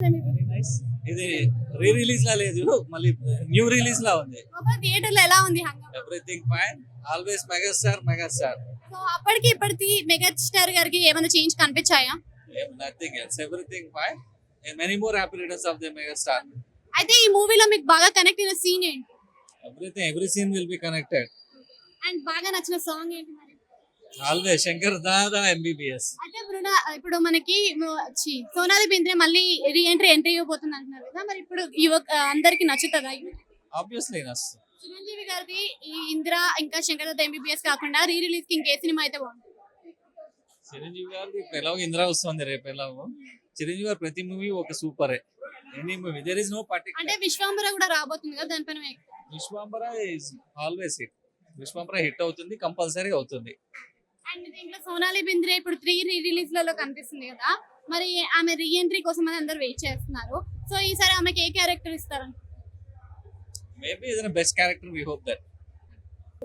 Very nice. ఇది re release లా లేదు, మళ్ళీ న్యూ రిలీజ్ లా ఉంది. థియేటర్ లో ఎలా ఉంది హంగామా? Everything fine, always megastar megastar. So అప్పటికి ఇప్పటికి మెగా స్టార్ గారికి ఏమైనా చేంజ్ కనిపించాయా? Nothing else, everything fine. Many more happy returns of the megastar. అయితే ఈ మూవీలో మీకు బాగా కనెక్ట్ అయిన సీన్ ఏంటి? Every scene will be connected. And బాగా నచ్చిన సాంగ్ ఏంటి మరి? Always Shankar Dada MBBS. అయితే ఇప్పుడు మనకి సోనాలి బింద్రే మళ్ళీ ఎంట్రీ ఇవ్వబోతుంది అంటున్నారు కదా, మరి ఇప్పుడు అందరికి నచ్చుతుందా? ఆబ్వియస్లీ నస్. చిరంజీవి గారిది ఈ ఇందిరా ఇంకా శంకర్ దాదా ఎంబీబీఎస్ కాకుండా రీ రిలీజ్ కి ఇంకే సినిమా అయితే బాగుంటుంది? చిరంజీవి గారిది ఎలాగో ఇందిరా వస్తుంది రేపు ఎలాగో. చిరంజీవి గారు ప్రతి మూవీ ఒక సూపరే. Any movie there is no అంటే పర్టిక్యులర్. విశ్వాంబర కూడా రాబోతుంది కదా, దానిపైన Vishwambhara is always hit. Vishwambhara hit అవుతుంది, కంపల్సరీ అవుతుంది. అండ్ దీంట్లో సోనాలి బింద్రే ఇప్పుడు 3 రీ రిలీజ్ లలో కనిపిస్తుంది కదా, మరి ఆమె రీ ఎంట్రీ కోసం అని అందరు వెయిట్ చేస్తున్నారు. సో ఈసారి ఆమెకి ఏ క్యారెక్టర్ ఇస్తారు? మేబీ ఏదైనా best character we hope that.